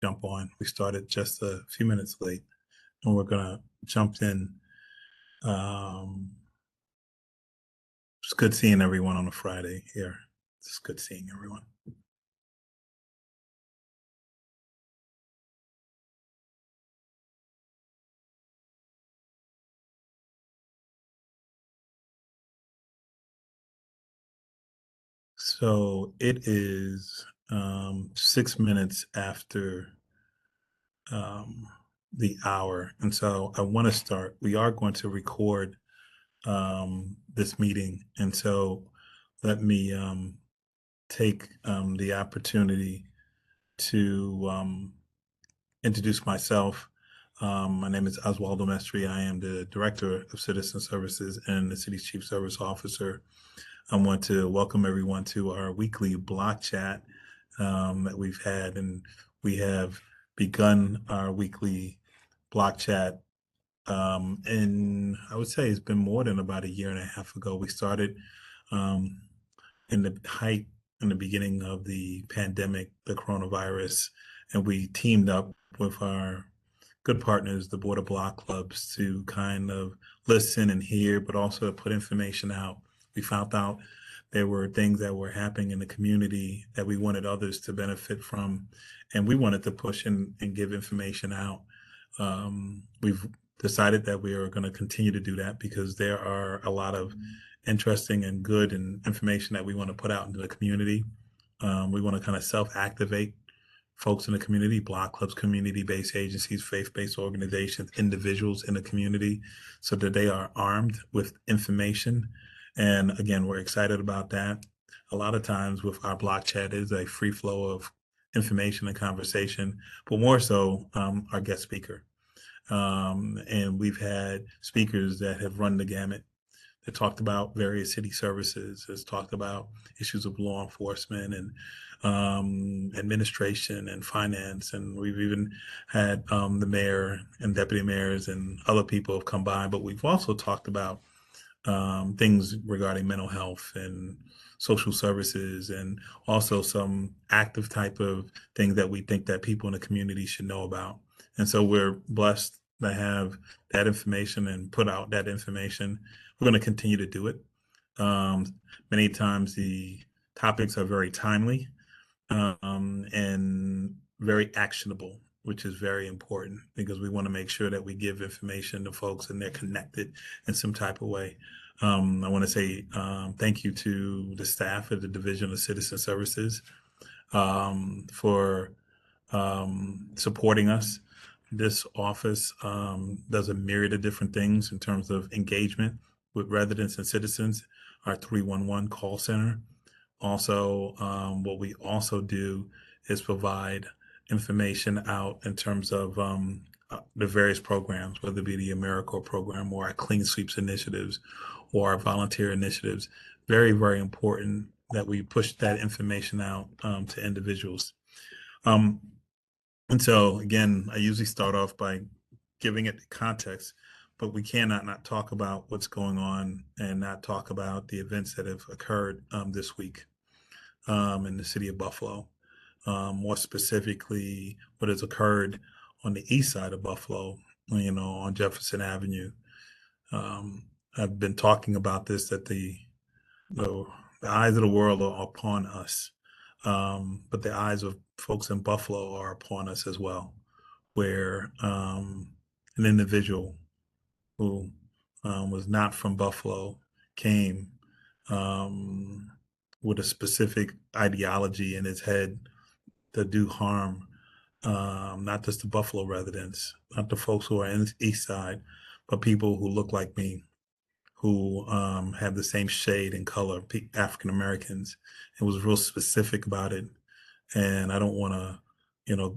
jump on. We started just a few minutes late, and we're gonna jump in. Um, it's good seeing everyone on a Friday here. It's good seeing everyone. So it is 6 minutes after um, the hour, and so I want to start. We are going to record this meeting, and so let me take the opportunity to introduce myself. My name is Oswaldo Mestri. I am the Director of Citizen Services and the City's Chief Service Officer. I want to welcome everyone to our weekly block chat that we've had, and we have begun our weekly block chat. And I would say it's been more than about a year and a half ago. We started um, in the height in the beginning of the pandemic, the coronavirus, and we teamed up with our good partners, the border block clubs, to kind of listen and hear, but also to put information out. We found out there were things that were happening in the community that we wanted others to benefit from, and we wanted to push and give information out. We've decided that we are going to continue to do that because there are a lot of interesting and good and information that we want to put out into the community. We want to kind of self-activate folks in the community, block clubs, community-based agencies, faith-based organizations, individuals in the community, so that they are armed with information. And again, we're excited about that. A lot of times with our block chat is a free flow of information and conversation, but more so our guest speaker. And we've had speakers that have run the gamut, that talked about various city services, has talked about issues of law enforcement and administration and finance. And we've even had the mayor and deputy mayors and other people have come by. But we've also talked about things regarding mental health and social services, and also some active type of things that we think that people in the community should know about. And so we're blessed to have that information and put out that information. We're going to continue to do it. Um, Many times the topics are very timely and very actionable, which is very important because we want to make sure that we give information to folks and they're connected in some type of way. I want to say thank you to the staff at the Division of Citizen Services for supporting us. This office does a myriad of different things in terms of engagement with residents and citizens. Our 311 call center. Also, what we also do is provide information out in terms of the various programs, whether it be the AmeriCorps program or our Clean Sweeps initiatives or our volunteer initiatives. Very, very important that we push that information out to individuals. Um, and so, again, I usually start off by giving it the context, but we cannot not talk about what's going on and not talk about the events that have occurred this week in the city of Buffalo. More specifically, what has occurred on the east side of Buffalo, on Jefferson Avenue. Um, I've been talking about this, that the, the eyes of the world are upon us, but the eyes of folks in Buffalo are upon us as well, where an individual who was not from Buffalo came um, with a specific ideology in his head to do harm, not just the Buffalo residents, not the folks who are in the East Side, but people who look like me, who have the same shade and color, African Americans. It was real specific about it, and I don't want to,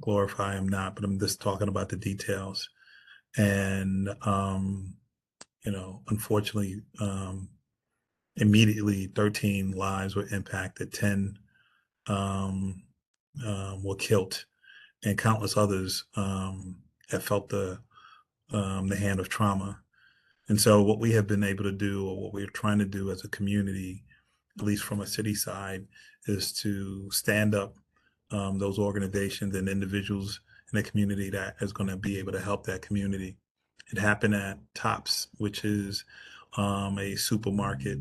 glorify him not, but I'm just talking about the details. And unfortunately, immediately 13 lives were impacted, 10 um, were killed, and countless others have felt the hand of trauma. And so, what we have been able to do, or what we're trying to do as a community, at least from a city side, is to stand up those organizations and individuals in the community that is going to be able to help that community. It happened at Tops, which is a supermarket.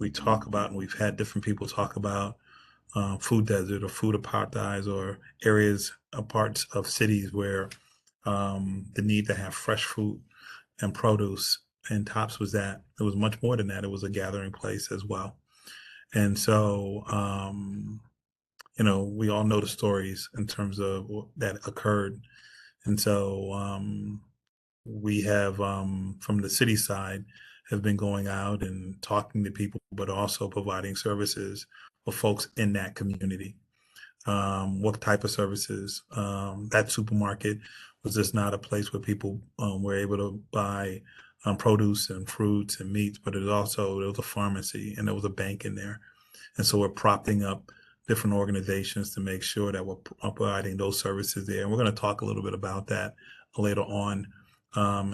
We talk about, and we've had different people talk about food desert or food apartheid or areas, parts of cities where the need to have fresh fruit and produce. And Tops was that. It was much more than that. It was a gathering place as well. And so, we all know the stories in terms of that occurred. And so, we have, from the city side, have been going out and talking to people, but also providing services for folks in that community. What type of services? That supermarket was just not a place where people were able to buy produce and fruits and meats, but there was a pharmacy and there was a bank in there. And so we're propping up different organizations to make sure that we're providing those services there. And we're going to talk a little bit about that later on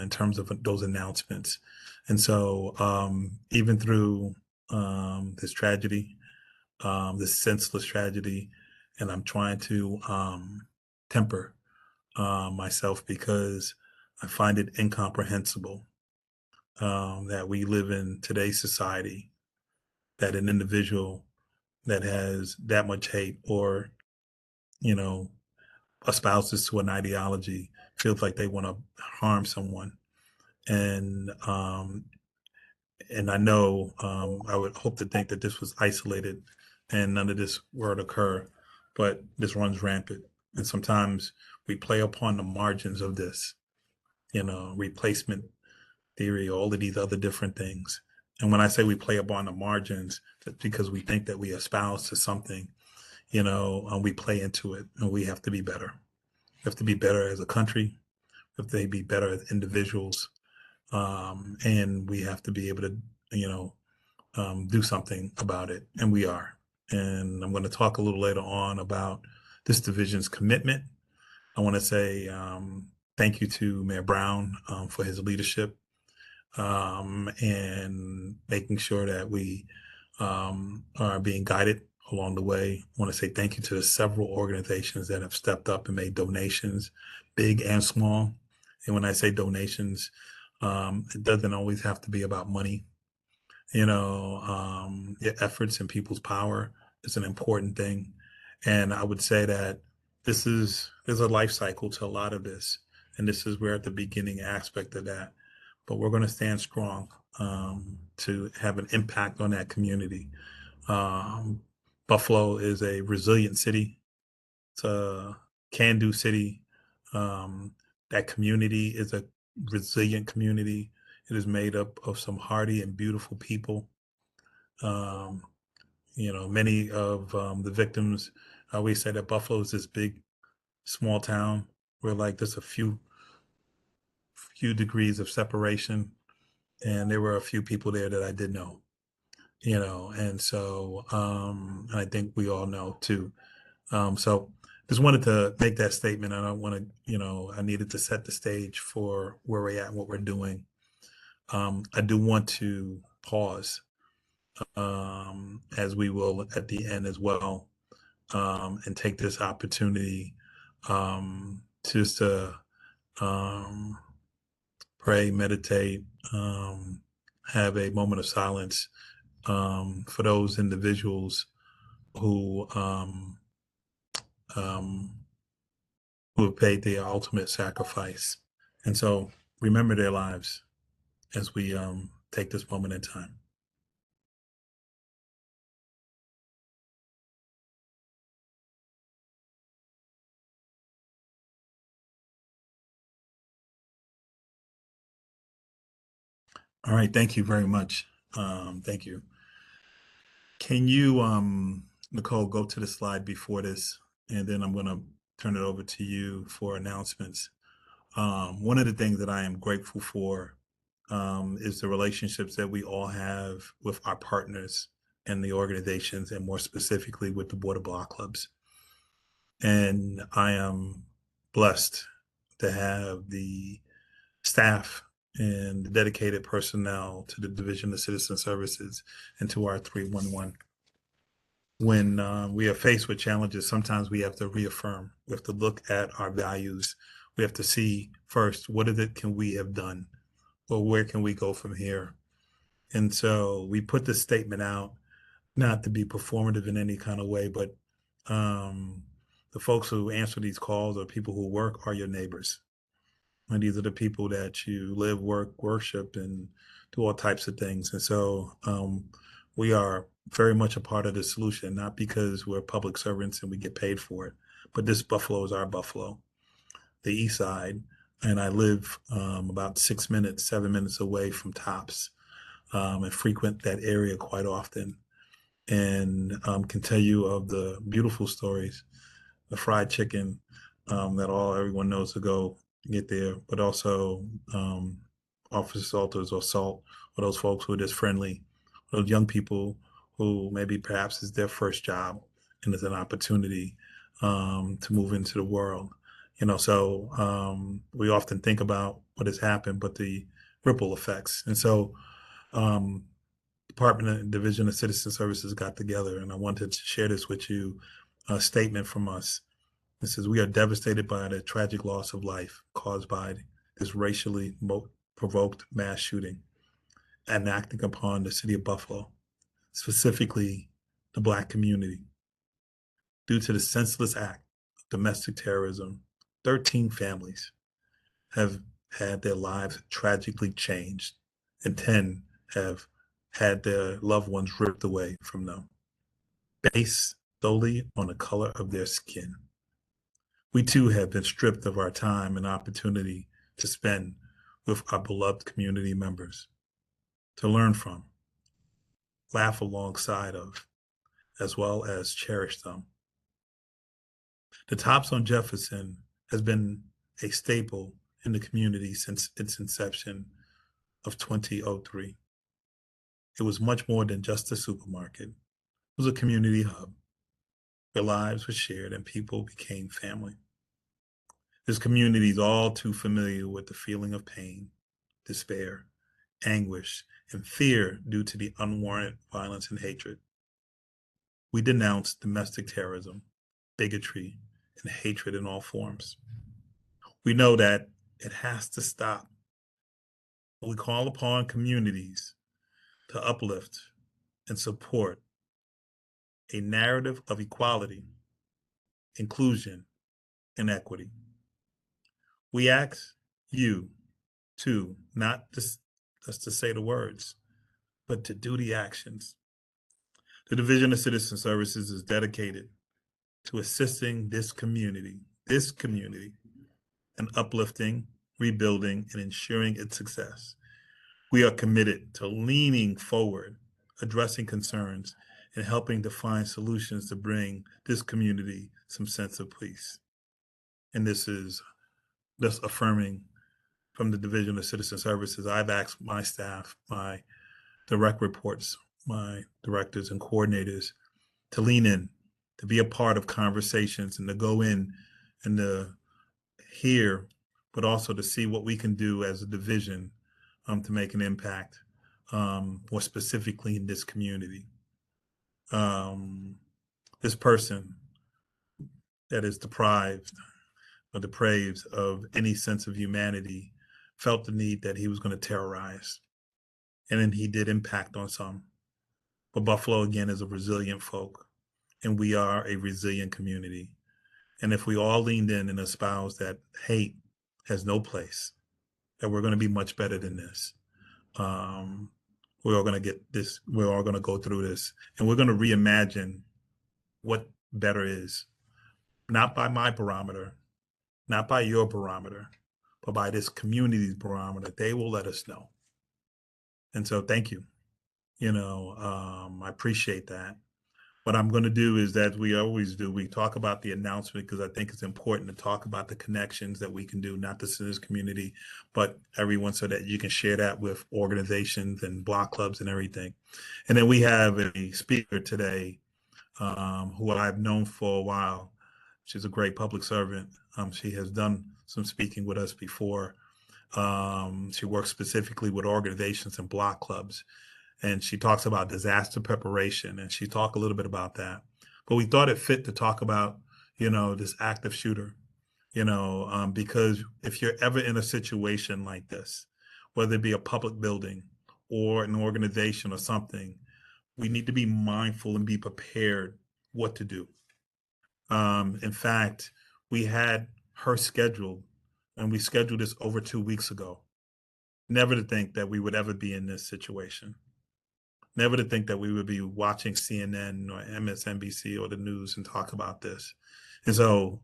in terms of those announcements. And so even through this tragedy, this senseless tragedy, and I'm trying to temper myself because I find it incomprehensible that we live in today's society, that an individual that has that much hate or, you know, espouses to an ideology feels like they want to harm someone. And I know I would hope to think that this was isolated and none of this were to occur, but this runs rampant. And sometimes we play upon the margins of this, replacement theory, all of these other different things. And when I say we play upon the margins, that's because we think that we espouse to something, and we play into it, and we have to be better. We have to be better as a country. We have to be better as individuals, and we have to be able to, you know, do something about it, and we are. And I'm going to talk a little later on about this division's commitment. I want to say thank you to Mayor Brown for his leadership and making sure that we are being guided along the way. I want to say thank you to the several organizations that have stepped up and made donations, big and small. And when I say donations, it doesn't always have to be about money. Your efforts and people's power is an important thing. And I would say that there's a life cycle to a lot of this. And this is where at the beginning aspect of that. But we're going to stand strong to have an impact on that community. Um, Buffalo is a resilient city. It's a can-do city. Um, that community is a resilient community. It is made up of some hardy and beautiful people. Um, many of the victims, I always say that Buffalo is this big, small town where like there's a few degrees of separation, and there were a few people there that I did know. And so and I think we all know too. So just wanted to make that statement. I don't want to, I needed to set the stage for where we're at and what we're doing. I do want to pause, as we will at the end as well, and take this opportunity just to um, pray, meditate, have a moment of silence for those individuals who um, who have paid their ultimate sacrifice. And so remember their lives as we take this moment in time. All right. Thank you very much. Thank you. Can you, Nicole, go to the slide before this, and then I'm going to turn it over to you for announcements. One of the things that I am grateful for is the relationships that we all have with our partners and the organizations, and more specifically with the Border Block Clubs. And I am blessed to have the staff and the dedicated personnel to the Division of Citizen Services and to our 311 when we are faced with challenges, sometimes we have to reaffirm. We have to look at our values. We have to see first, what is it can we have done? Well, where can we go from here? And so we put this statement out, not to be performative in any kind of way, but um, the folks who answer these calls or people who work are your neighbors. And these are the people that you live, work, worship, and do all types of things. And so we are very much a part of the solution, not because we're public servants and we get paid for it, but this Buffalo is our Buffalo, the East Side. And I live about 6 minutes, 7 minutes away from Tops, and frequent that area quite often, and can tell you of the beautiful stories, the fried chicken that everyone knows to go get there, but also officer salters or salt, or those folks who are just friendly, those young people who maybe perhaps is their first job and it's an opportunity to move into the world. So we often think about what has happened, but the ripple effects. And so um, Department and Division of Citizen Services got together, and I wanted to share this with you. A statement from us. It says, "We are devastated by the tragic loss of life caused by this racially provoked mass shooting and acting upon the city of Buffalo, specifically the Black community. Due to the senseless act of domestic terrorism, 13 families have had their lives tragically changed, and 10 have had their loved ones ripped away from them, based solely on the color of their skin. We too have been stripped of our time and opportunity to spend with our beloved community members, to learn from, laugh alongside of, as well as cherish them. The Tops on Jefferson has been a staple in the community since its inception of 2003. It was much more than just a supermarket. It was a community hub where lives were shared and people became family. This community is all too familiar with the feeling of pain, despair, anguish, and fear due to the unwarranted violence and hatred. We denounce domestic terrorism, bigotry, and hatred in all forms. We know that it has to stop. We call upon communities to uplift and support a narrative of equality, inclusion, and equity. We ask you to not just to say the words, but to do the actions. The Division of Citizen Services is dedicated to assisting this community, and uplifting, rebuilding, and ensuring its success. We are committed to leaning forward, addressing concerns, and helping to find solutions to bring this community some sense of peace. And this is just affirming from the Division of Citizen Services. I've asked my staff, my direct reports, my directors and coordinators to lean in, to be a part of conversations and to go in and to hear, but also to see what we can do as a division to make an impact, more specifically in this community. This person that is deprived or depraved of any sense of humanity felt the need that he was going to terrorize. And then he did impact on some. But Buffalo, again, is a resilient folk, and we are a resilient community. And if we all leaned in and espoused that hate has no place, that we're going to be much better than this, we're all going to get this, we're all going to go through this, and we're going to reimagine what better is, not by my barometer, not by your barometer, but by this community's barometer. They will let us know. And so thank you. I appreciate that. What I'm going to do is that we always do. We talk about the announcement because I think it's important to talk about the connections that we can do, not just in this community, but everyone, so that you can share that with organizations and block clubs and everything. And then we have a speaker today who I've known for a while. She's a great public servant. She has done some speaking with us before. She works specifically with organizations and block clubs, and she talks about disaster preparation, and she talked a little bit about that. but we thought it fit to talk about, this active shooter, because if you're ever in a situation like this, whether it be a public building or an organization or something, we need to be mindful and be prepared what to do. In fact, we had her scheduled, and we scheduled this over 2 weeks ago. Never to think that we would ever be in this situation. Never to think that we would be watching CNN or MSNBC or the news and talk about this. And so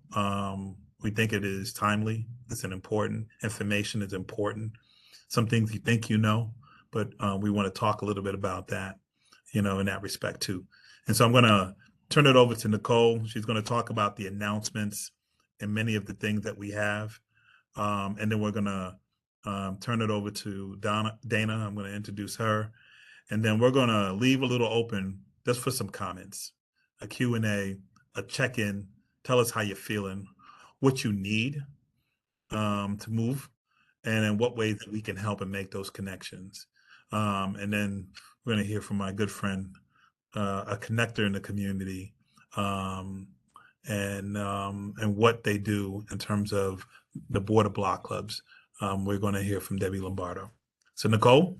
we think it is timely. It's an important information. It's important. Some things you think but we want to talk a little bit about that, in that respect too. And so I'm going to turn it over to Nicole. She's going to talk about the announcements and many of the things that we have. And then we're going to turn it over to Dana. I'm going to introduce her. And then we're going to leave a little open just for some comments, a Q&A, a check-in. Tell us how you're feeling, what you need to move, and in what ways that we can help and make those connections. And then we're going to hear from my good friend, a connector in the community, and what they do in terms of the border block clubs. We're going to hear from Debbie Lombardo. So Nicole?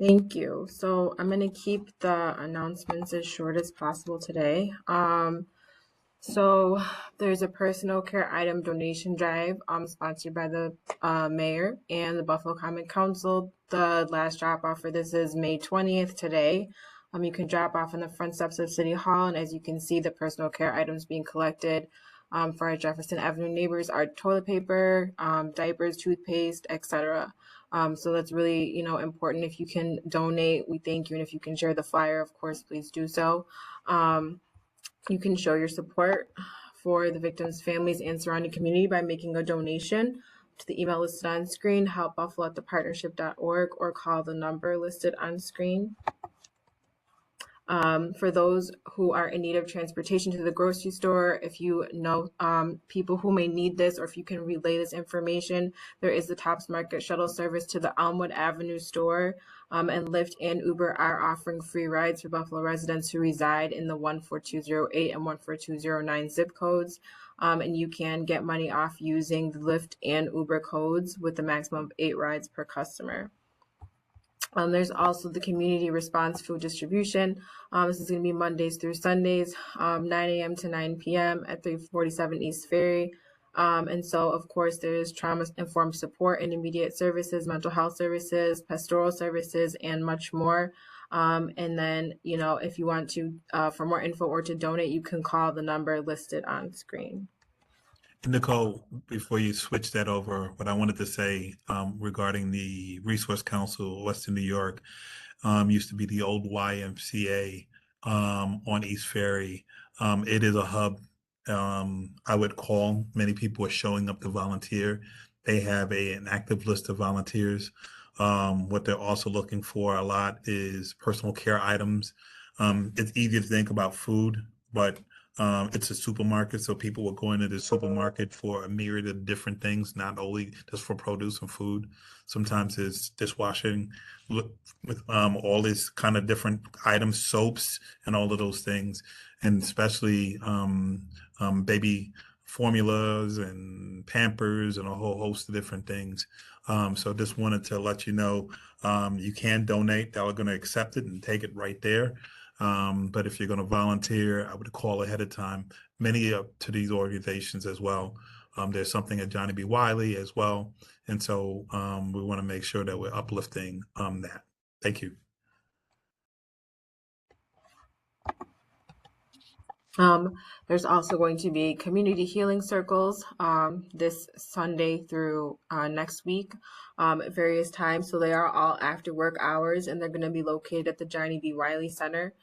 Thank you. So I'm going to keep the announcements as short as possible today. So there's a personal care item donation drive sponsored by the mayor and the Buffalo Common Council. The last drop off for this is May 20th today. You can drop off on the front steps of City Hall, and as you can see, the personal care items being collected for our Jefferson Avenue neighbors are toilet paper, diapers, toothpaste, etc. So that's really, important. If you can donate, we thank you. And if you can share the flyer, of course, please do so. You can show your support for the victims' families and surrounding community by making a donation to the email listed on screen, helpbuffalo@thepartnership.org, or call the number listed on screen. For those who are in need of transportation to the grocery store, if you know people who may need this, or if you can relay this information, there is the Tops Market shuttle service to the Elmwood Avenue store, and Lyft and Uber are offering free rides for Buffalo residents who reside in the 14208 and 14209 zip codes. And you can get money off using the Lyft and Uber codes with a maximum of 8 rides per customer. There's also the community response food distribution. This is going to be Mondays through Sundays, 9 a.m. to 9 p.m. at 347 East Ferry. And so, of course, there's trauma-informed support and immediate services, mental health services, pastoral services, and much more. And then, if you want to, for more info or to donate, you can call the number listed on screen. Nicole, before you switch that over, what I wanted to say regarding the Resource Council of Western New York, used to be the old YMCA on East Ferry. It is a hub. I would call. Many people are showing up to volunteer. They have an active list of volunteers. What they're also looking for a lot is personal care items. It's easy to think about food, but it's a supermarket, so people will go into the supermarket for a myriad of different things, not only just for produce and food. Sometimes it's dishwashing with all these kind of different items, soaps, and all of those things, and especially baby formulas and Pampers and a whole host of different things. So just wanted to let you know you can donate. They're going to accept it and take it right there. But if you're going to volunteer, I would call ahead of time. Many to these organizations as well. There's something at Johnny B. Wiley as well. And so we want to make sure that we're uplifting that. Thank you. There's also going to be community healing circles this Sunday through next week at various times. So they are all after work hours, and they're going to be located at the Johnny B. Wiley Center,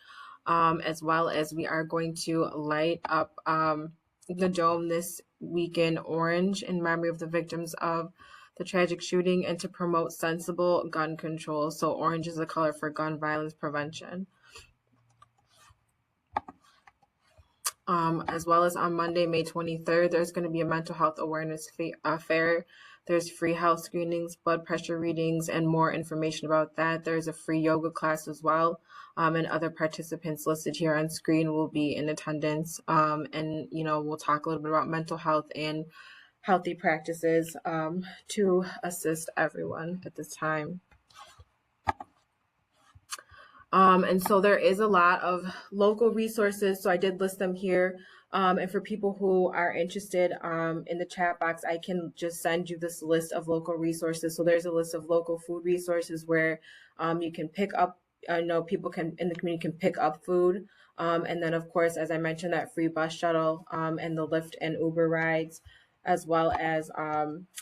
as well as we are going to light up the dome this week in orange in memory of the victims of the tragic shooting and to promote sensible gun control. So orange is the color for gun violence prevention. as well as on Monday, May 23rd, there's going to be a mental health awareness fair. There's free health screenings, blood pressure readings, and more information about that. There's a free yoga class as well. And other participants listed here on screen will be in attendance. And, we'll talk a little bit about mental health and healthy practices to assist everyone at this time. And so there is a lot of local resources. So I did list them here. And for people who are interested in the chat box, I can just send you this list of local resources. So there's a list of local food resources where you can pick up, people can in the community can pick up food. And then, of course, as I mentioned, that free bus shuttle and the Lyft and Uber rides, as well as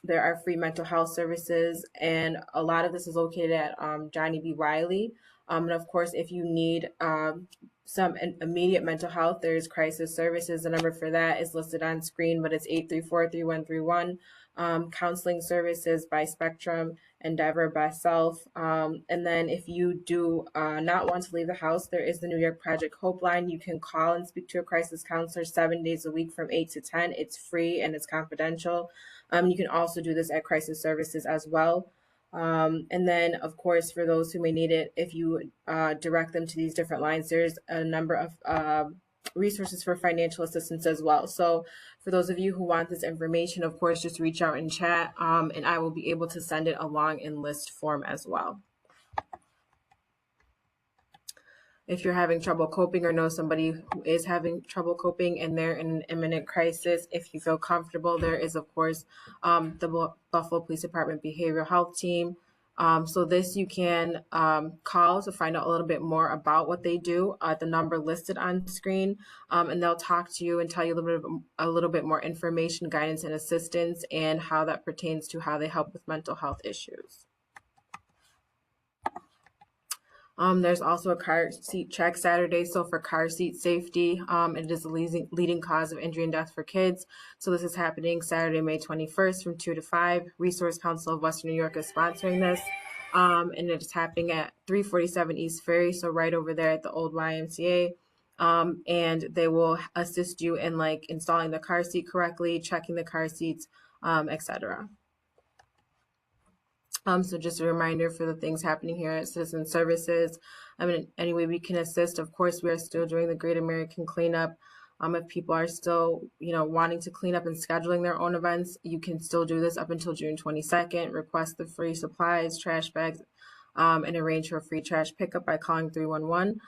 there are free mental health services. And a lot of this is located at Johnny B. Wiley. And of course, if you need some immediate mental health, there's crisis services. The number for that is listed on screen, but it's 834-3131. Counseling services by Spectrum, Endeavor by Self. And then if you do not want to leave the house, there is the New York Project Hope Line. You can call and speak to a crisis counselor 7 days a week from 8 to 10. It's free and it's confidential. You can also do this at crisis services as well. And then, of course, for those who may need it, if you direct them to these different lines, there's a number of resources for financial assistance as well. So for those of you who want this information, of course, just reach out in chat and I will be able to send it along in list form as well. If you're having trouble coping or know somebody who is having trouble coping and they're in an imminent crisis, if you feel comfortable, there is, of course, the Buffalo Police Department Behavioral Health Team. So this you can call to find out a little bit more about what they do at the number listed on screen, and they'll talk to you and tell you a little bit more information, guidance, and assistance, and how that pertains to how they help with mental health issues. There's also a car seat check Saturday. So for car seat safety, it is a leading cause of injury and death for kids. So this is happening Saturday, May 21st from 2 to 5. Resource Council of Western New York is sponsoring this. And it is happening at 347 East Ferry. So right over there at the old YMCA. And they will assist you in installing the car seat correctly, checking the car seats, etc. So just a reminder for the things happening here at Citizen Services. Any way we can assist, of course, we are still doing the Great American Cleanup. If people are still, wanting to clean up and scheduling their own events, you can still do this up until June 22nd. Request the free supplies, trash bags, and arrange for a free trash pickup by calling 311.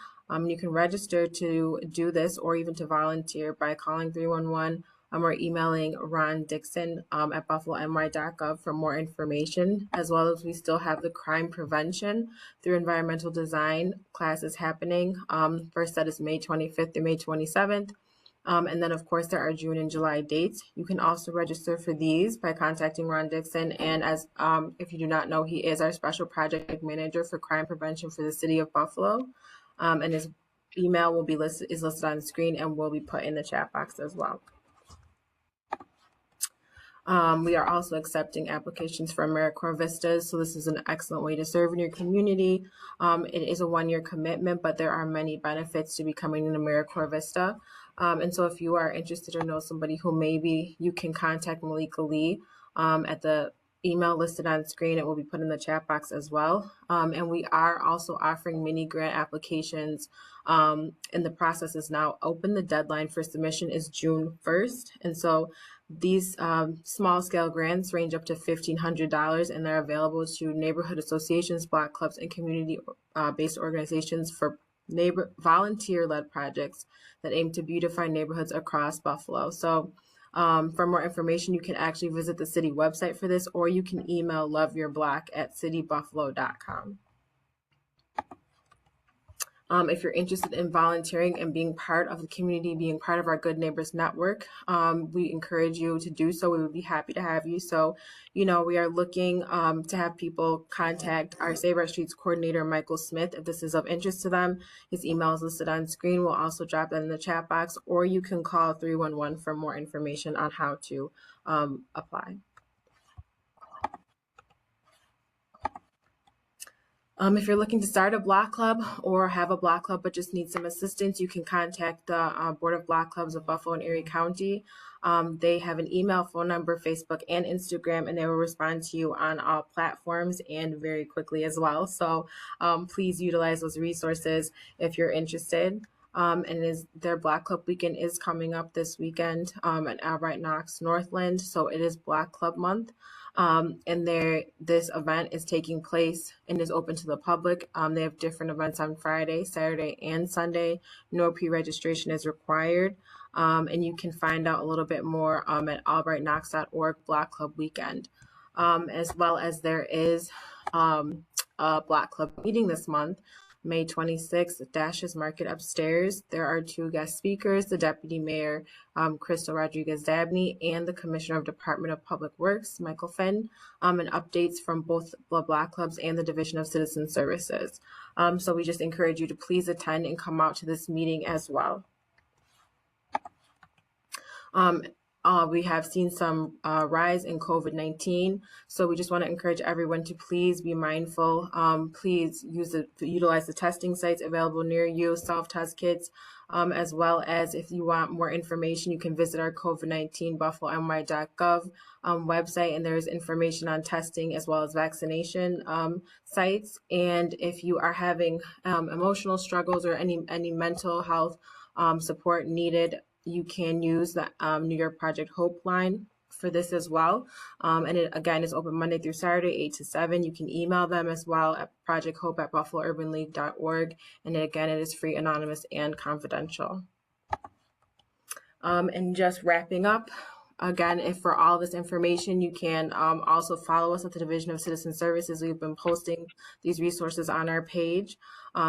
You can register to do this or even to volunteer by calling 311. Or emailing Ron Dixon at buffalony.gov for more information, as well as we still have the crime prevention through environmental design classes happening. First set is May 25th through May 27th. And then, of course, there are June and July dates. You can also register for these by contacting Ron Dixon. And as if you do not know, he is our special project manager for crime prevention for the city of Buffalo. And his email will be is listed on the screen and will be put in the chat box as well. We are also accepting applications for AmeriCorps Vistas. So this is an excellent way to serve in your community. It is a one-year commitment, but there are many benefits to becoming an AmeriCorps Vista. And so if you are interested or know somebody who maybe, you can contact Malika Lee at the email listed on screen. It will be put in the chat box as well. And we are also offering mini grant applications. And the process is now open. The deadline for submission is June 1st. And so these small scale grants range up to $1,500 and they're available to neighborhood associations, block clubs, and community based organizations for volunteer led projects that aim to beautify neighborhoods across Buffalo. So for more information, you can actually visit the city website for this, or you can email loveyourblock@citybuffalo.com. If you're interested in volunteering and being part of the community, being part of our Good Neighbors Network, we encourage you to do so. We would be happy to have you. So, we are looking to have people contact our Save Our Streets coordinator, Michael Smith, if this is of interest to them. His email is listed on screen. We'll also drop that in the chat box, or you can call 311 for more information on how to apply. If you're looking to start a block club or have a block club but just need some assistance, you can contact the Board of Block Clubs of Buffalo and Erie County. They have an email, phone number, Facebook, and Instagram, and they will respond to you on all platforms and very quickly as well. So please utilize those resources if you're interested. Their Block Club weekend is coming up this weekend at Albright Knox Northland. So it is Block Club month. This event is taking place and is open to the public. They have different events on Friday, Saturday, and Sunday. No pre-registration is required. And you can find out a little bit more at albrightknox.org Block Club Weekend. As well as there is a Block Club meeting this month. May 26th, Dash's Market upstairs. There are 2 guest speakers, the Deputy Mayor, Crystal Rodriguez-Dabney, and the Commissioner of Department of Public Works, Michael Finn, and updates from both the Block Clubs and the Division of Citizen Services. So we just encourage you to please attend and come out to this meeting as well. We have seen some rise in COVID-19, so we just want to encourage everyone to please be mindful. Please utilize the testing sites available near you, self-test kits, as well as if you want more information, you can visit our COVID-19 buffalony.gov website, and there's information on testing as well as vaccination sites. And if you are having emotional struggles or any mental health support needed, you can use the New York Project Hope line for this as well. And it, again, is open Monday through Saturday, 8 to 7. You can email them as well at projecthope@buffalourbanleague.org. And again, it is free, anonymous, and confidential. And just wrapping up, again, if for all this information, you can also follow us at the Division of Citizen Services. We've been posting these resources on our page,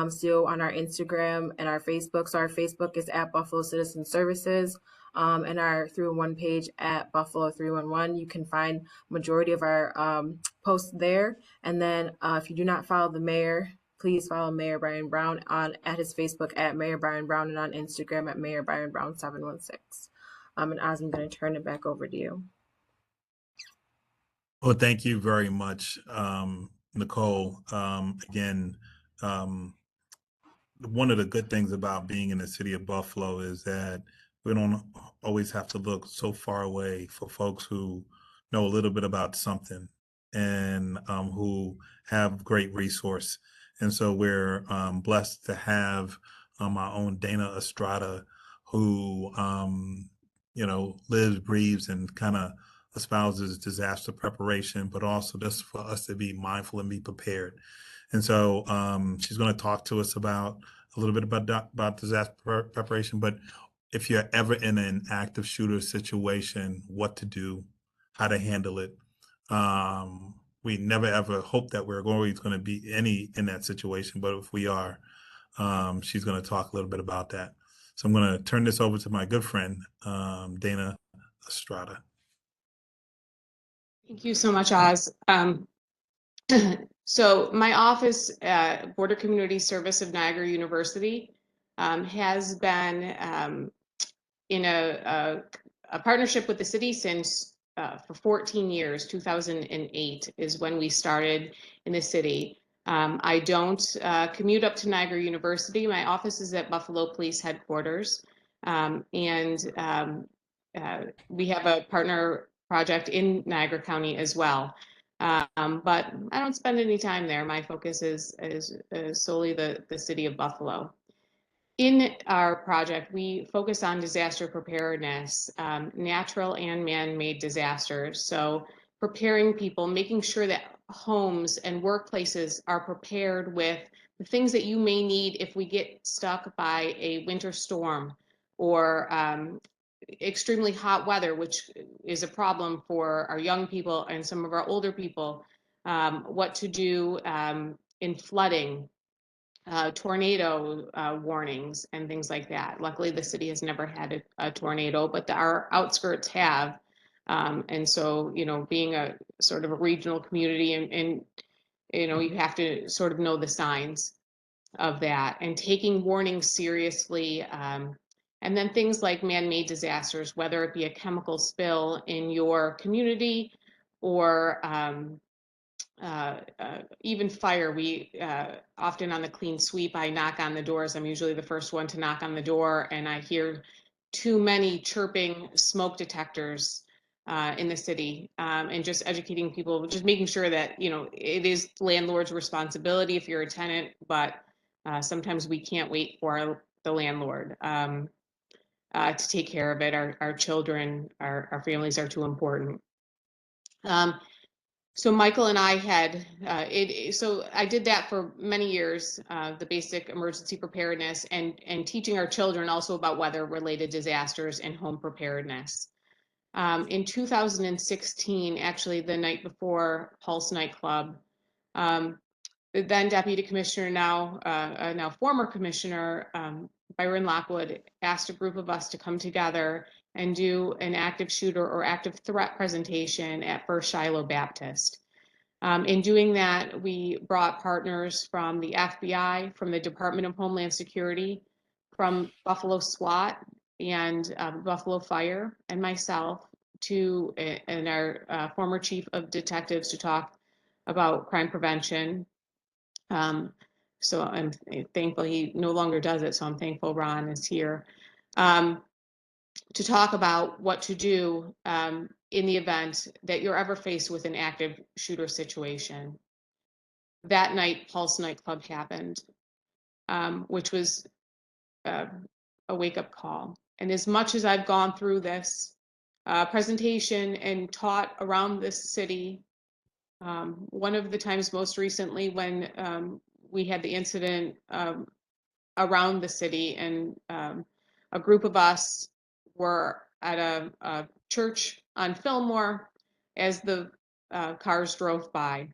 still on our Instagram and our Facebook. So our Facebook is at Buffalo Citizen Services, and our 311 page at Buffalo 311. You can find majority of our posts there. And then if you do not follow the mayor, please follow Mayor Brian Brown at his Facebook at Mayor Brian Brown, and on Instagram at Mayor Brian Brown 716. And Oz, I'm going to turn it back over to you. Well, thank you very much, Nicole. Again, one of the good things about being in the city of Buffalo is that we don't always have to look so far away for folks who know a little bit about something and who have great resource. And so we're blessed to have our own Dana Estrada, who lives, breathes, and kind of espouses disaster preparation, but also just for us to be mindful and be prepared. And so she's going to talk to us about a little bit about disaster preparation. But if you're ever in an active shooter situation, what to do, how to handle it. We never ever hope that we're always going to be in that situation, but if we are, she's going to talk a little bit about that. So I'm going to turn this over to my good friend, Dana Estrada. Thank you so much, Oz. So my office, Border Community Service of Niagara University, has been in a partnership with the city since for 14 years. 2008 is when we started in the city. I don't commute up to Niagara University. My office is at Buffalo Police Headquarters, and we have a partner project in Niagara County as well. But I don't spend any time there. My focus is solely the city of Buffalo. In our project, we focus on disaster preparedness, natural and man-made disasters. So preparing people, making sure that homes and workplaces are prepared with the things that you may need if we get stuck by a winter storm or extremely hot weather, which is a problem for our young people and some of our older people. What to do in flooding, tornado warnings, and things like that. Luckily, the city has never had a tornado, but our outskirts have. And so, being a sort of a regional community, and you have to sort of know the signs of that and taking warnings seriously. And then things like man-made disasters, whether it be a chemical spill in your community or even fire, we often on the clean sweep, I knock on the doors. I'm usually the first one to knock on the door, and I hear too many chirping smoke detectors in the city, and just educating people, just making sure that, you know, it is landlord's responsibility if you're a tenant, but sometimes we can't wait for the landlord to take care of it. Our children, our families are too important. So Michael and I had so I did that for many years, the basic emergency preparedness and teaching our children also about weather-related disasters and home preparedness. In 2016, actually the night before Pulse nightclub, the then deputy commissioner, now former commissioner, Byron Lockwood, asked a group of us to come together and do an active shooter or active threat presentation at First Shiloh Baptist. In doing that, we brought partners from the FBI, from the Department of Homeland Security, from Buffalo SWAT and Buffalo Fire, and myself, and our former chief of detectives to talk about crime prevention. So I'm thankful he no longer does it, so I'm thankful Ron is here. To talk about what to do in the event that you're ever faced with an active shooter situation. That night, Pulse nightclub happened, which was a wake-up call. And as much as I've gone through this presentation and taught around this city, one of the times most recently when we had the incident around the city, and a group of us were at a church on Fillmore as the cars drove by.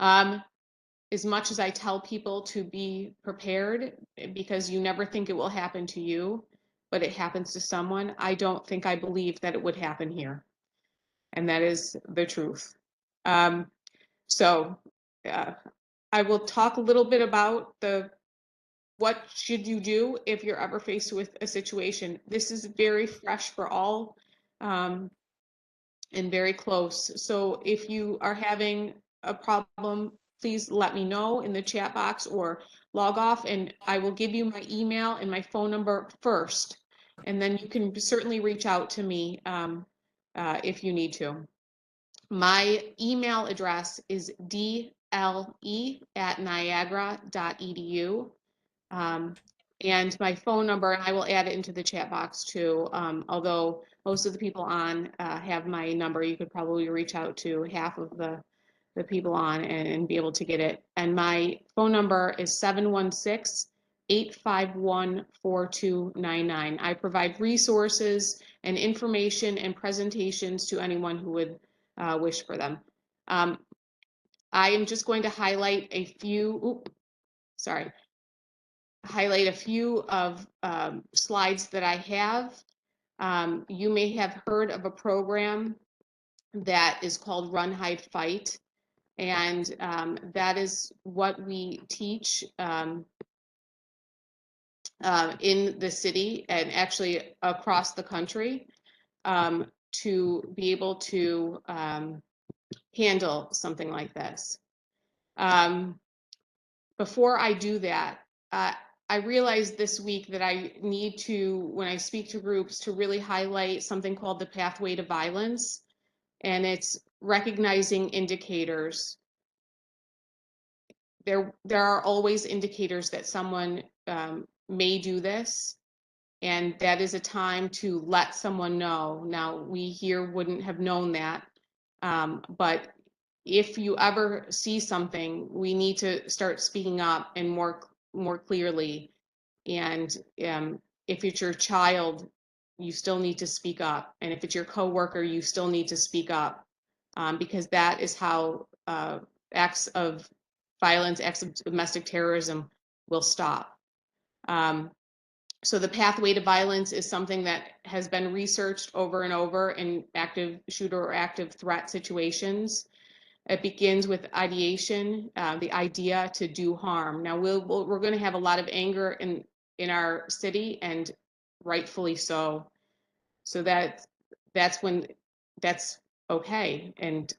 As much as I tell people to be prepared, because you never think it will happen to you, but it happens to someone, I don't think I believe that it would happen here. And that is the truth. So I will talk a little bit about what should you do if you're ever faced with a situation. This is very fresh for all and very close. So if you are having a problem, please let me know in the chat box or log off, and I will give you my email and my phone number first. And then you can certainly reach out to me if you need to. My email address is dle@niagara.edu. And my phone number, and I will add it into the chat box too. Although most of the people on have my number, you could probably reach out to half of the people on and be able to get it. And my phone number is 716-851-4299. I provide resources and information and presentations to anyone who would wish for them. I am just going to highlight a few, highlight a few of slides that I have. You may have heard of a program that is called Run, Hide, Fight. And that is what we teach in the city and actually across the country to be able to handle something like this. Before I do that, I realized this week that I need to, when I speak to groups, to really highlight something called the pathway to violence. And it's recognizing indicators. There are always indicators that someone may do this, and that is a time to let someone know. Now, we here wouldn't have known that, but if you ever see something, we need to start speaking up and more clearly. And if it's your child, you still need to speak up. And if it's your coworker, you still need to speak up, because that is how acts of violence, acts of domestic terrorism will stop. So the pathway to violence is something that has been researched over and over in active shooter or active threat situations. It begins with ideation, the idea to do harm. Now we're going to have a lot of anger in our city, and rightfully so. So that's okay and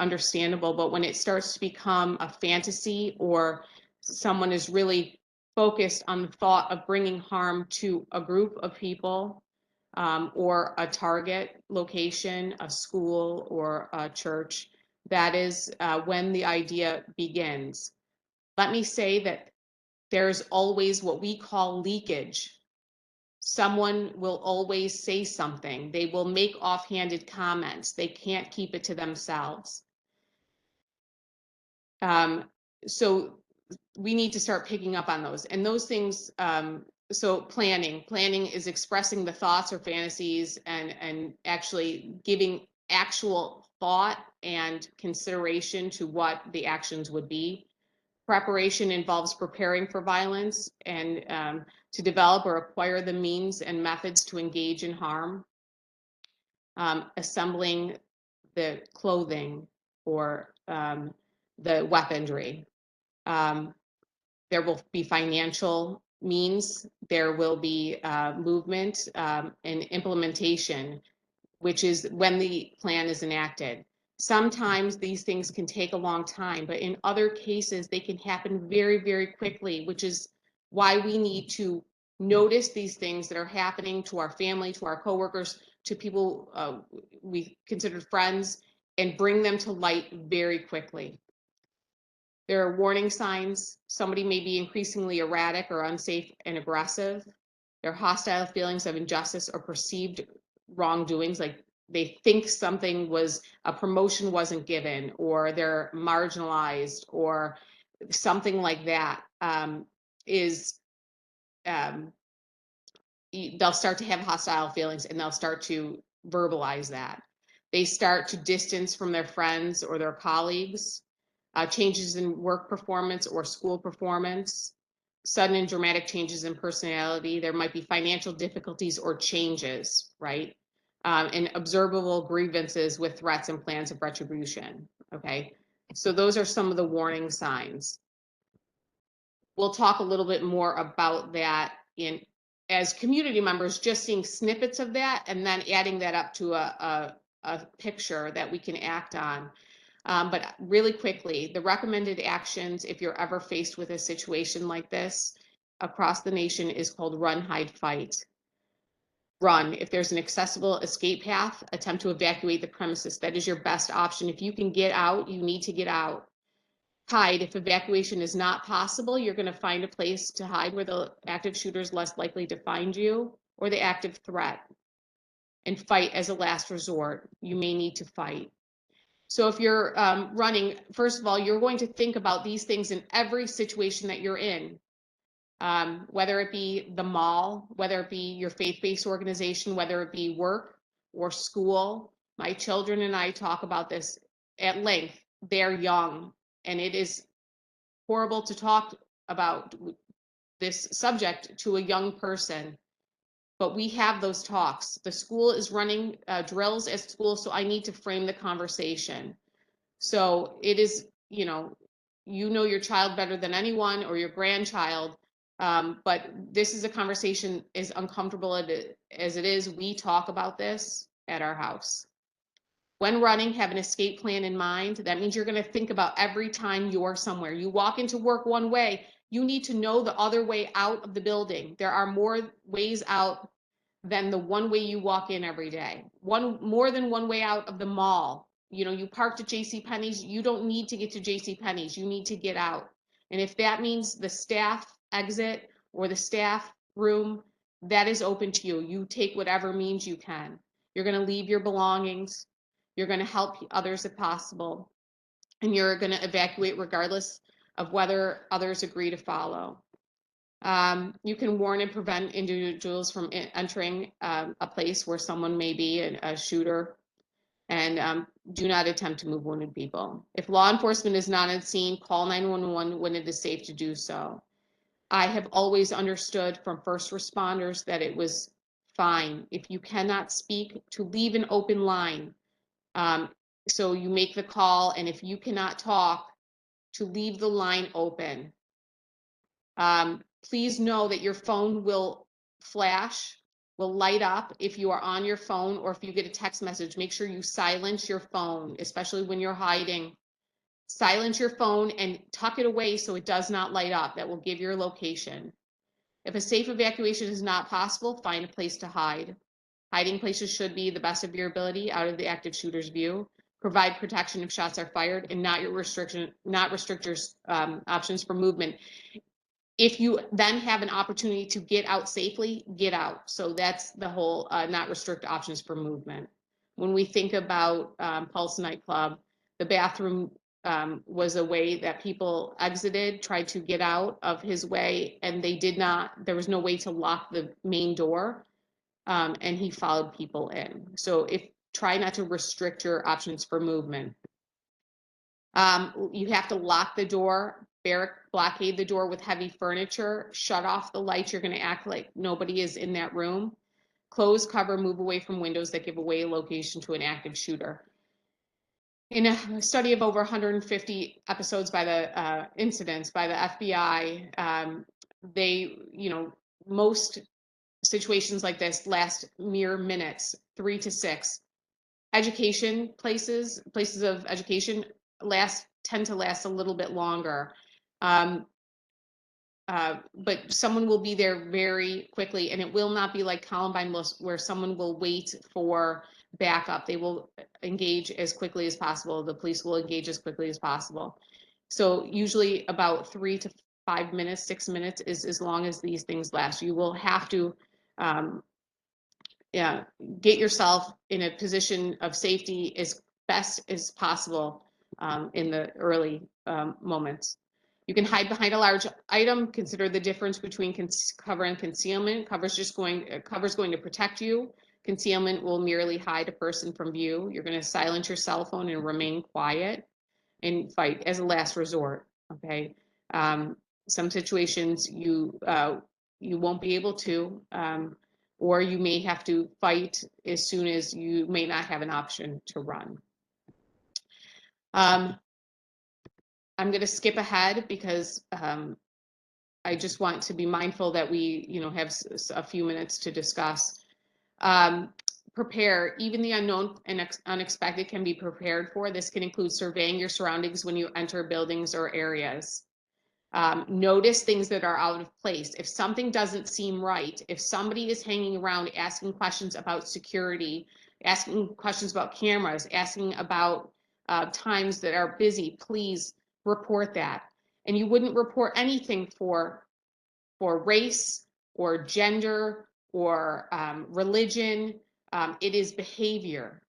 understandable. But when it starts to become a fantasy, or someone is really focused on the thought of bringing harm to a group of people, or a target location, a school or a church, that is when the idea begins. Let me say that there's always what we call leakage. Someone will always say something. They will make offhanded comments. They can't keep it to themselves. So we need to start picking up on those, and those things. So planning is expressing the thoughts or fantasies, and actually giving actual thought and consideration to what the actions would be. Preparation involves preparing for violence, and to develop or acquire the means and methods to engage in harm. Assembling the clothing or the weaponry. Um, there will be financial means, there will be movement and implementation, which is when the plan is enacted. Sometimes these things can take a long time, but in other cases, they can happen very, very quickly, which is why we need to notice these things that are happening to our family, to our coworkers, to people we consider friends, and bring them to light very quickly. There are warning signs. Somebody may be increasingly erratic or unsafe and aggressive. There are hostile feelings of injustice or perceived wrongdoings, like they think something was, a promotion wasn't given, or they're marginalized, or something like that. Is they'll start to have hostile feelings, and they'll start to verbalize that. They start to distance from their friends or their colleagues. Changes in work performance or school performance, sudden and dramatic changes in personality. There might be financial difficulties or changes, right? And observable grievances with threats and plans of retribution. Okay, so those are some of the warning signs. We'll talk a little bit more about that in, as community members, just seeing snippets of that and then adding that up to a picture that we can act on. But really quickly, the recommended actions, if you're ever faced with a situation like this across the nation, is called run, hide, fight. Run. If there's an accessible escape path, attempt to evacuate the premises. That is your best option. If you can get out, you need to get out. Hide. If evacuation is not possible, you're going to find a place to hide where the active shooter is less likely to find you, or the active threat. And fight as a last resort. You may need to fight. So if you're running, first of all, you're going to think about these things in every situation that you're in, whether it be the mall, whether it be your faith-based organization, whether it be work or school. My children and I talk about this at length. They're young, and it is horrible to talk about this subject to a young person, but we have those talks. The school is running drills at school, so I need to frame the conversation. So it is, you know your child better than anyone, or your grandchild. But this is a conversation, as uncomfortable as it is. We talk about this at our house. When running, have an escape plan in mind. That means you're going to think about every time you're somewhere. You walk into work one way, you need to know the other way out of the building. There are more ways out than the one way you walk in every day. More than one way out of the mall. You parked at JCPenney's, you don't need to get to JCPenney's, you need to get out. And if that means the staff exit or the staff room, that is open to you. You take whatever means you can. You're going to leave your belongings. You're going to help others if possible. And you're going to evacuate regardless of whether others agree to follow. You can warn and prevent individuals from entering a place where someone may be a shooter, and do not attempt to move wounded people. If law enforcement is not on scene, call 911 when it is safe to do so. I have always understood from first responders that it was fine if you cannot speak, to leave an open line. So you make the call, and if you cannot talk, to leave the line open. Please know that your phone will flash will light up if you are on your phone, or if you get a text message. Make sure you silence your phone, especially when you're hiding. Silence your phone and tuck it away so it does not light up. That will give your location. If a safe evacuation is not possible, find a place to hide. Hiding places should be the best of your ability out of the active shooter's view. Provide protection if shots are fired, and not restrict your options for movement. If you then have an opportunity to get out safely, get out. So that's the whole not restrict options for movement. When we think about Pulse nightclub, the bathroom was a way that people exited, tried to get out of his way, and they did not. There was no way to lock the main door, and he followed people in. So try not to restrict your options for movement. You have to lock the door, blockade the door with heavy furniture, shut off the lights. You're going to act like nobody is in that room. Close, cover, move away from windows that give away a location to an active shooter. In a study of over 150 episodes by the incidents by the FBI, most situations like this last mere minutes, 3 to 6. Education places of education tend to last a little bit longer. But someone will be there very quickly, and it will not be like Columbine, where someone will wait for backup. They will engage as quickly as possible. The police will engage as quickly as possible. So usually about 3 to 5 minutes, 6 minutes is as long as these things last. You will have to get yourself in a position of safety as best as possible in the early moments. You can hide behind a large item. Consider the difference between cover and concealment. Cover's going to protect you. Concealment will merely hide a person from view. You're going to silence your cell phone and remain quiet and fight as a last resort. Okay. Some situations you won't be able to, or you may have to fight as soon as you may not have an option to run. I'm going to skip ahead because I just want to be mindful that we, have a few minutes to discuss. Prepare. Even the unknown and unexpected can be prepared for. This can include surveying your surroundings when you enter buildings or areas. Notice things that are out of place. If something doesn't seem right, if somebody is hanging around asking questions about security, asking questions about cameras, asking about times that are busy, please report that. And you wouldn't report anything for race or gender or religion. It is behavior,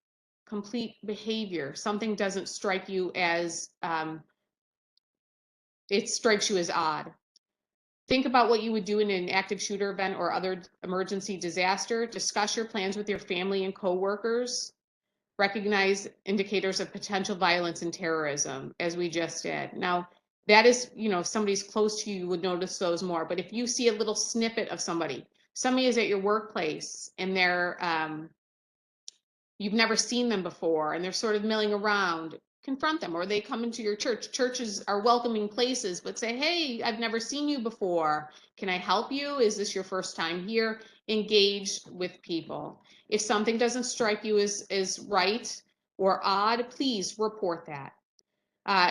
complete behavior. Something doesn't strike you as it strikes you as odd. Think about what you would do in an active shooter event or other emergency disaster. Discuss your plans with your family and coworkers. Recognize indicators of potential violence and terrorism, as we just did. Now, that is, if somebody's close to you, you would notice those more. But if you see a little snippet of somebody is at your workplace and you've never seen them before and they're sort of milling around, confront them. Or they come into your church. Churches are welcoming places, but say, hey, I've never seen you before. Can I help you? Is this your first time here? Engage with people. If something doesn't strike you as right or odd, please report that.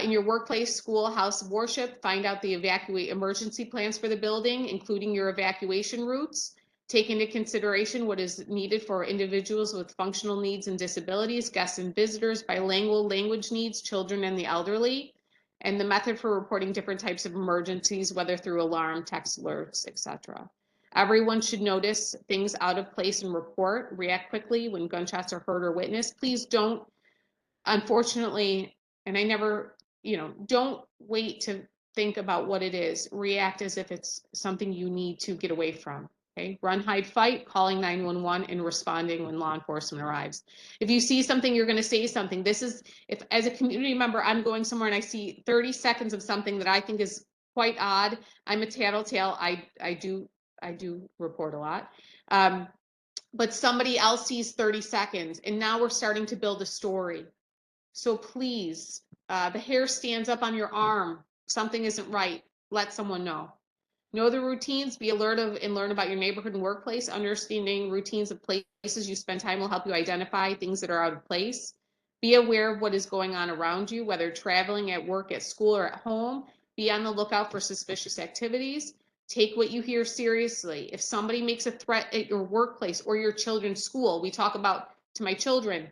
In your workplace, school, house of worship, find out the emergency plans for the building, including your evacuation routes. Take into consideration what is needed for individuals with functional needs and disabilities, guests and visitors, bilingual language needs, children and the elderly, and the method for reporting different types of emergencies, whether through alarm, text alerts, etc. Everyone should notice things out of place and react quickly when gunshots are heard or witnessed. Please don't, unfortunately, and I never, don't wait to think about what it is. React as if it's something you need to get away from. Okay, run, hide, fight, calling 911 and responding when law enforcement arrives. If you see something, you're going to say something. This is, if as a community member, I'm going somewhere and I see 30 seconds of something that I think is quite odd, I'm a tattletale. I do report a lot. But somebody else sees 30 seconds and now we're starting to build a story. So please, the hair stands up on your arm. Something isn't right. Let someone know. Know the routines, be alert of and learn about your neighborhood and workplace. Understanding routines of places you spend time will help you identify things that are out of place. Be aware of what is going on around you, whether traveling, at work, at school, or at home. Be on the lookout for suspicious activities. Take what you hear seriously. If somebody makes a threat at your workplace or your children's school, we talk about to my children,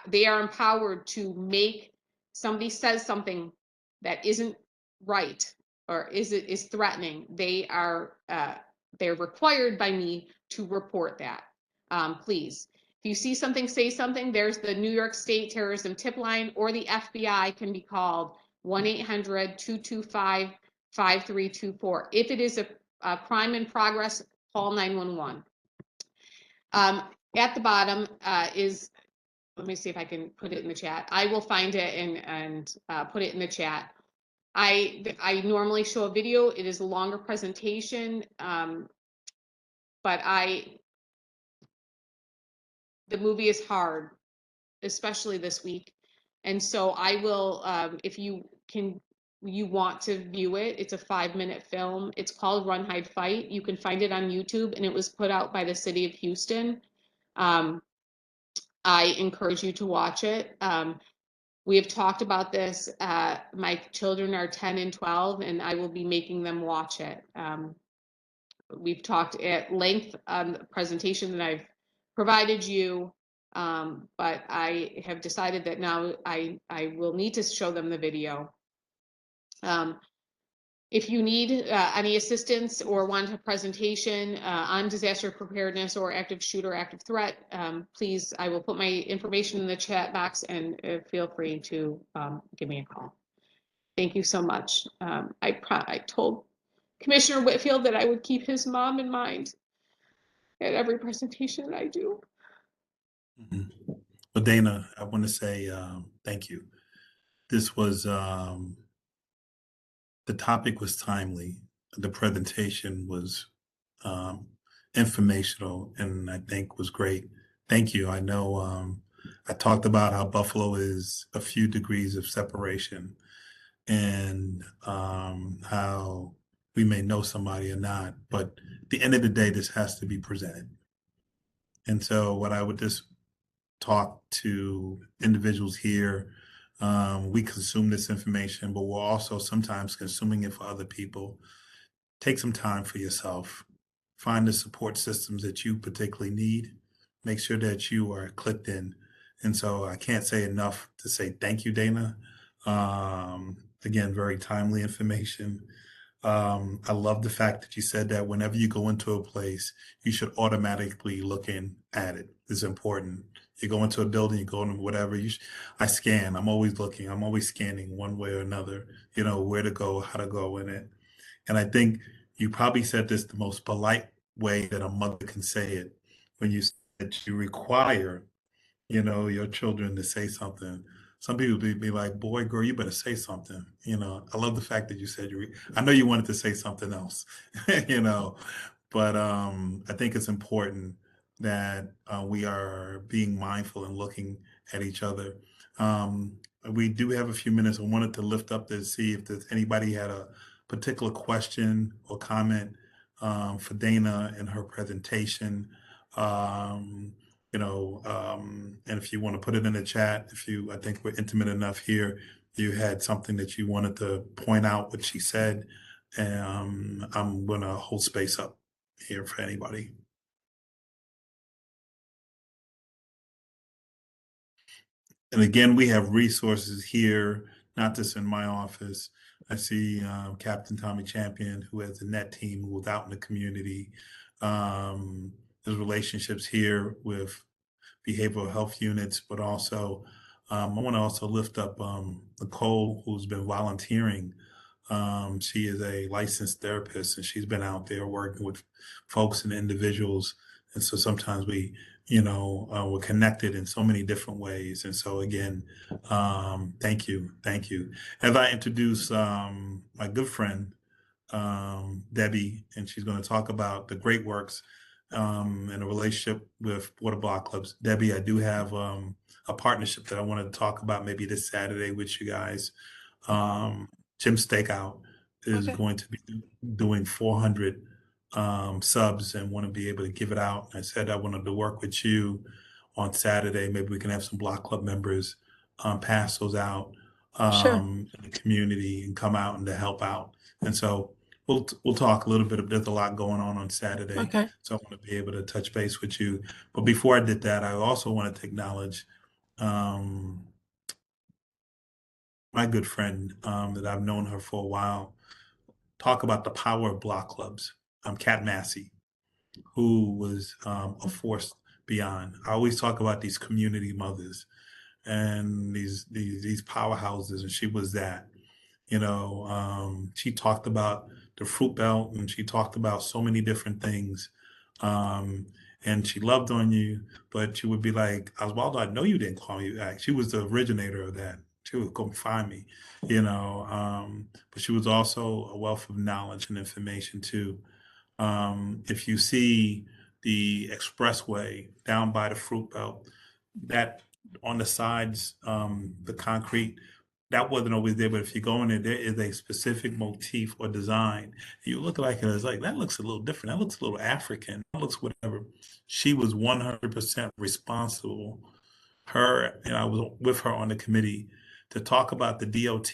they are empowered to make somebody says something that isn't right or is threatening, they're required by me to report that. Please, if you see something, say something. There's the New York State Terrorism Tip Line, or the FBI can be called 1-800-225-5324. If it is a crime in progress, call 911. At the bottom is, let me see if I can put it in the chat. I will find it and put it in the chat. I normally show a video. It is a longer presentation, but the movie is hard, especially this week. And so I will, if you want to view it, it's a 5-minute film. It's called Run, Hide, Fight. You can find it on YouTube, and it was put out by the city of Houston. I encourage you to watch it. We have talked about this. My children are 10 and 12, and I will be making them watch it. We've talked at length on the presentation that I've provided you, but I have decided that now I will need to show them the video. If you need any assistance or want a presentation on disaster preparedness or active shooter, active threat, please, I will put my information in the chat box, and feel free to give me a call. Thank you so much. I told Commissioner Whitfield that I would keep his mom in mind at every presentation that I do. Mm-hmm. Well, Dana, I want to say thank you. This was the topic was timely. The presentation was um, informational, and I think was great. Thank you. I know I talked about how Buffalo is a few degrees of separation, and how we may know somebody or not, but at the end of the day, this has to be presented. And so, what I would just talk to individuals here. We consume this information, but we're also sometimes consuming it for other people. Take some time for yourself. Find the support systems that you particularly need. Make sure that you are clicked in. And so I can't say enough to say thank you, Dana. Again, very timely information. I love the fact that you said that whenever you go into a place, you should automatically look in at it. It's important. You go into a building, you go into whatever. I scan. I'm always looking. I'm always scanning one way or another. You know where to go, how to go in it. And I think you probably said this the most polite way that a mother can say it when you said you require, your children to say something. Some people be like, boy, girl, you better say something. I love the fact that you said I know you wanted to say something else, you know, but I think it's important that we are being mindful and looking at each other. Um, we do have a few minutes. I wanted to lift up to see if there's anybody had a particular question or comment for Dana in her presentation. Um, and if you want to put it in the chat, I think we're intimate enough here, you had something that you wanted to point out what she said, I'm going to hold space up here for anybody. And again, we have resources here, not just in my office. I see Captain Tommy Champion, who has a net team who's out in the community. There's relationships here with behavioral health units, but also I want to also lift up Nicole, who's been volunteering. She is a licensed therapist, and she's been out there working with folks and individuals. And so sometimes we're connected in so many different ways. And so again, thank you, thank you. As I introduce my good friend Debbie, and she's going to talk about the great works and a relationship with Water Block Clubs. Debbie, I do have a partnership that I wanted to talk about maybe this Saturday with you guys. Jim Stakeout. is Okay. going to be doing 400 subs and want to be able to give it out. I said I wanted to work with you on Saturday. Maybe we can have some block club members pass those out Sure. in the community and come out and to help out. And so we'll talk a little bit. There's a lot going on Saturday, Okay. so I want to be able to touch base with you. But before I did that, I also wanted to acknowledge um, my good friend that I've known her for a while. Talk about the power of block clubs. Kat Massey, who was a force beyond. I always talk about these community mothers and these powerhouses, and she was that. She talked about the fruit belt, and she talked about so many different things. Um, and she loved on you, but she would be like, Oswaldo, I know you didn't call me back. She was the originator of that. She would go find me, but she was also a wealth of knowledge and information too. If you see the expressway down by the fruit belt, that on the sides, the concrete, that wasn't always there. But if you go in there, there is a specific motif or design. You look like it, it's like that looks a little different. That looks a little African. That looks whatever. She was 100% responsible. Her and I was with her on the committee to talk about the DOT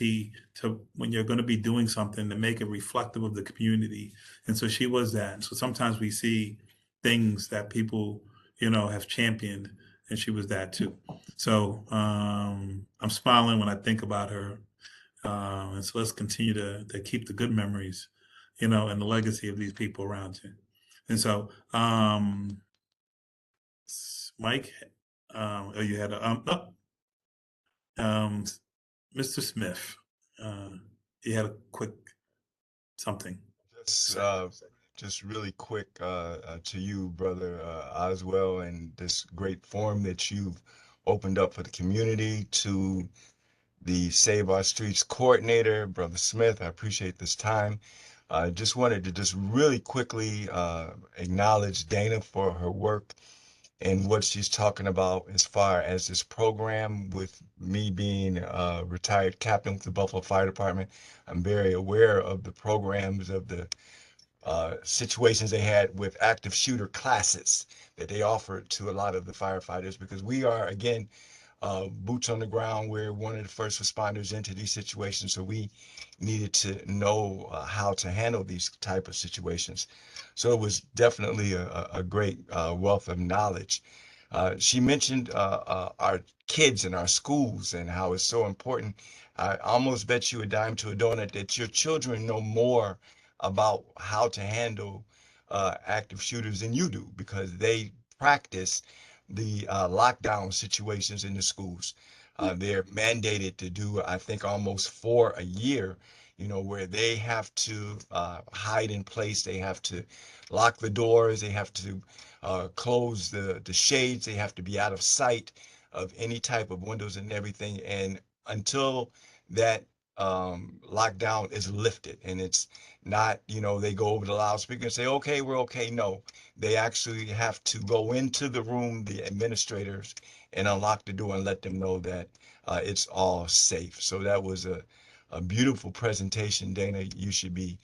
to when you're going to be doing something to make it reflective of the community. And so she was that. So sometimes we see things that people, have championed, and she was that too. So I'm smiling when I think about her. And so let's continue to keep the good memories, and the legacy of these people around you. And so, Mike, oh, you had a, oh, um, Mr. Smith, uh, you had a quick something to Just, say. uh, just really quick to you, brother Oswell, and this great forum that you've opened up for the community, to the Save Our Streets coordinator, brother Smith. I appreciate this time. I just wanted to just really quickly acknowledge Dana for her work and what she's talking about as far as this program. With me being a retired captain with the Buffalo Fire Department, I'm very aware of the programs, of the situations they had with active shooter classes that they offered to a lot of the firefighters, because we are, again, boots on the ground. We're one of the first responders into these situations, so we needed to know how to handle these type of situations. So it was definitely a great wealth of knowledge. She mentioned our kids in our schools and how it's so important. I almost bet you a dime to a donut that your children know more about how to handle active shooters than you do, because they practice the lockdown situations in the schools. They're mandated to do, I think, almost 4 a year, where they have to hide in place. They have to lock the doors. They have to close the shades. They have to be out of sight of any type of windows and everything. And until that lockdown is lifted, and it's not, they go over the loudspeaker and say, okay, we're okay. No, they actually have to go into the room, the administrators, and unlock the door and let them know that it's all safe. So that was a beautiful presentation, Dana. You should be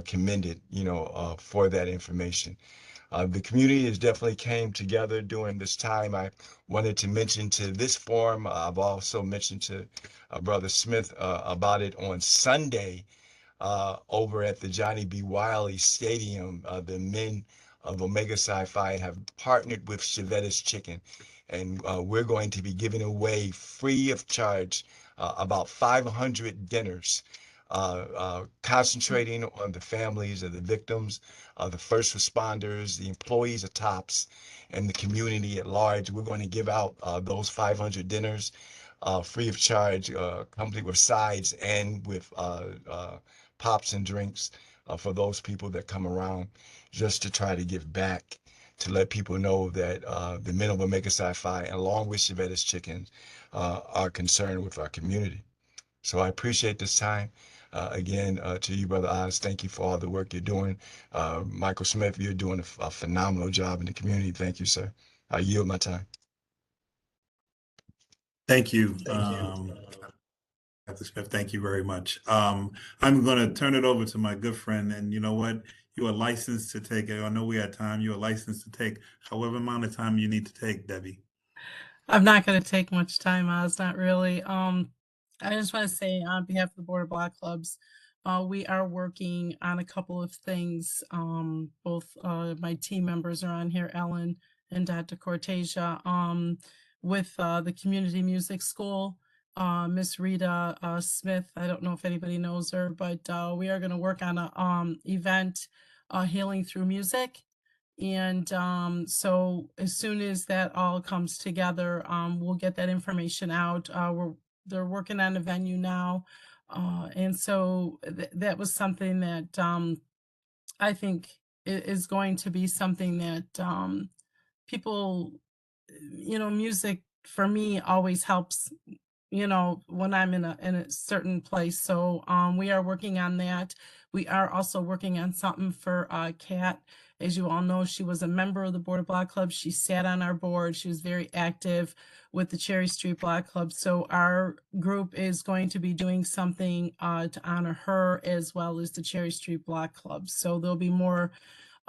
commended, for that information. The community has definitely came together during this time. I wanted to mention to this forum, I've also mentioned to Brother Smith about it on Sunday over at the Johnny B. Wiley Stadium. The men of Omega Sci-Fi have partnered with Chevette's Chicken, and we're going to be giving away free of charge about 500 dinners, concentrating on the families of the victims, the first responders, the employees of TOPS, and the community at large. We're going to give out those 500 dinners free of charge, complete with sides and with pops and drinks for those people that come around, just to try to give back, to let people know that the men of Omega Sci-Fi, along with Chevette's Chickens, are concerned with our community. So I appreciate this time. Again, to you, Brother Oz, thank you for all the work you're doing. Michael Smith, you're doing a phenomenal job in the community. Thank you, sir. I yield my time. Thank you. Dr. Smith. Thank you very much. I'm going to turn it over to my good friend. And you know what? You are licensed to take it. I know we had time. You are licensed to take however amount of time you need to take, Debbie. I'm not going to take much time, Oz, not really. I just want to say on behalf of the Board of Block Clubs, we are working on a couple of things. Both my team members are on here, Ellen and Dr. Cortesia, with the Community Music School. Miss Rita Smith, I don't know if anybody knows her, but we are going to work on a event, Healing Through Music. And so as soon as that all comes together, we'll get that information out. They're working on a venue now. And so that was something that I think is going to be something that people, music for me always helps, when I'm in a certain place. So we are working on that. We are also working on something for Kat. As you all know, she was a member of the Board of Block Club. She sat on our board. She was very active with the Cherry Street Block Club. So our group is going to be doing something to honor her as well as the Cherry Street Block Club. So there'll be more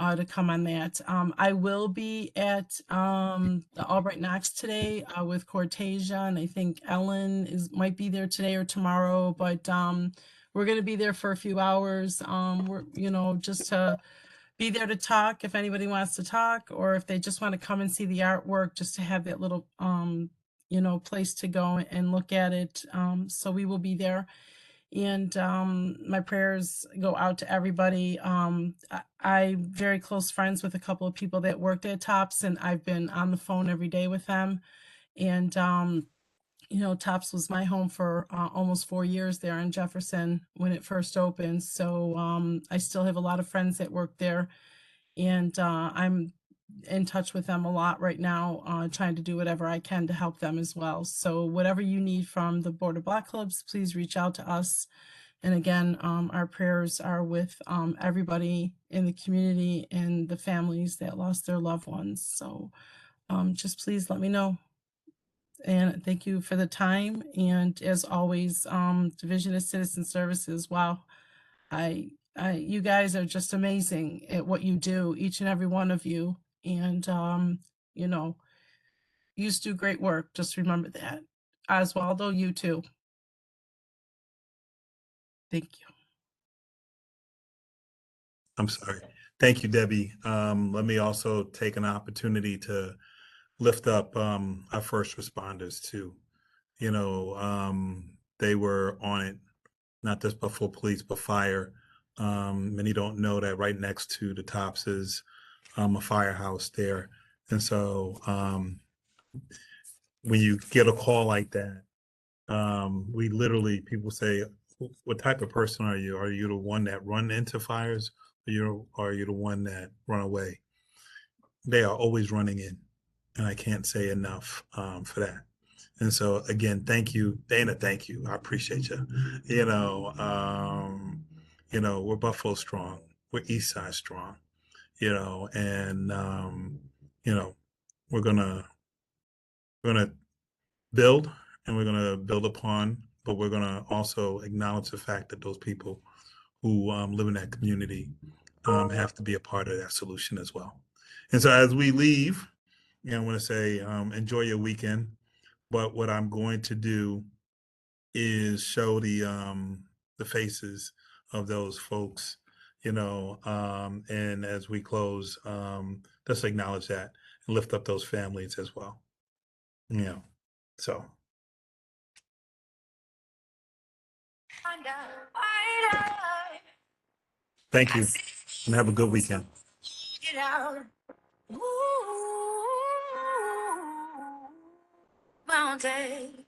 to come on that. I will be at the Albright Knox today with Cortesia, and I think Ellen might be there today or tomorrow, but we're going to be there for a few hours. We're, just to be there to talk if anybody wants to talk, or if they just want to come and see the artwork, just to have that little, place to go and look at it. So we will be there. And my prayers go out to everybody. I'm very close friends with a couple of people that worked at Tops, and I've been on the phone every day with them. And Tops was my home for almost 4 years there in Jefferson when it first opened. So I still have a lot of friends that work there, and I'm in touch with them a lot right now, trying to do whatever I can to help them as well. So whatever you need from the Board of Block Clubs, please reach out to us. And again, our prayers are with everybody in the community and the families that lost their loved ones. So just please let me know. And thank you for the time. And as always, Division of Citizen Services, wow, you guys are just amazing at what you do, each and every one of you. And, you do great work. Just remember that. Oswaldo, you too. Thank you. I'm sorry. Thank you, Debbie. Let me also take an opportunity to lift up our first responders too. They were on it, not just Buffalo Police, but fire. Many don't know that right next to the Tops is a firehouse there. And so when you get a call like that, we literally, people say, what type of person are you? Are you the one that run into fires, or are you the one that run away? They are always running in, and I can't say enough for that. And so again, thank you, Dana. Thank you. I appreciate you. We're Buffalo strong. We're East Side strong. And we're gonna build, and we're gonna build upon, but we're gonna also acknowledge the fact that those people who live in that community have to be a part of that solution as well. And so as we leave, I want to say enjoy your weekend. But what I'm going to do is show the faces of those folks, and as we close, let's acknowledge that and lift up those families as well. So thank you and have a good weekend. Mountain.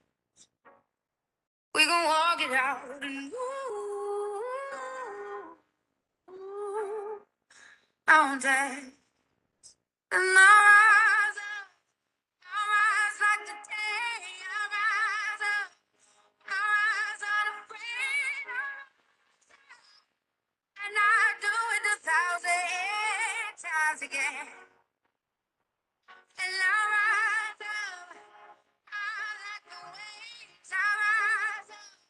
We gonna walk it out and mountain. And I rise like the day, I rise up, I rise unafraid, and I do it 1,000 times again. And I rise up, I like the waves, I rise up.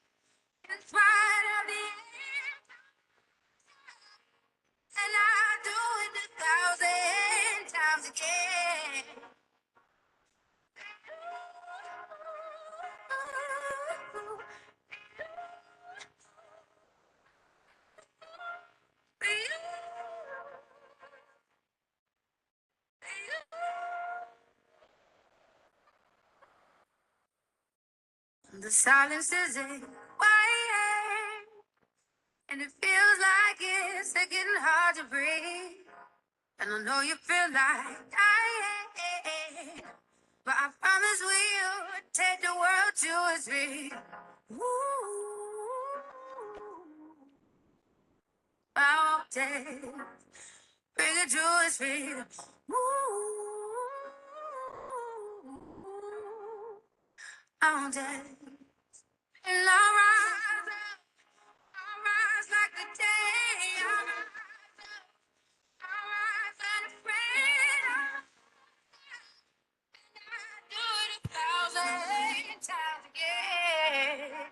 The silence is a quiet, and it feels like it's getting hard to breathe. And I know you feel like dying, but I promise we'll take the world to its feet. Ooh, I won't take, bring it to its feet. Ooh, I won't take, and I'll rise like the day. I'll rise unafraid. I'll do it 1,000 times again.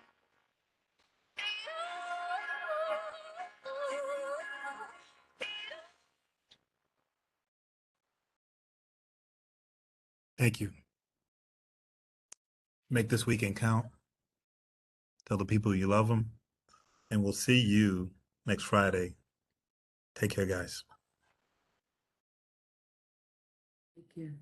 Thank you. Make this weekend count. Tell the people you love them. And we'll see you next Friday. Take care, guys. Thank you.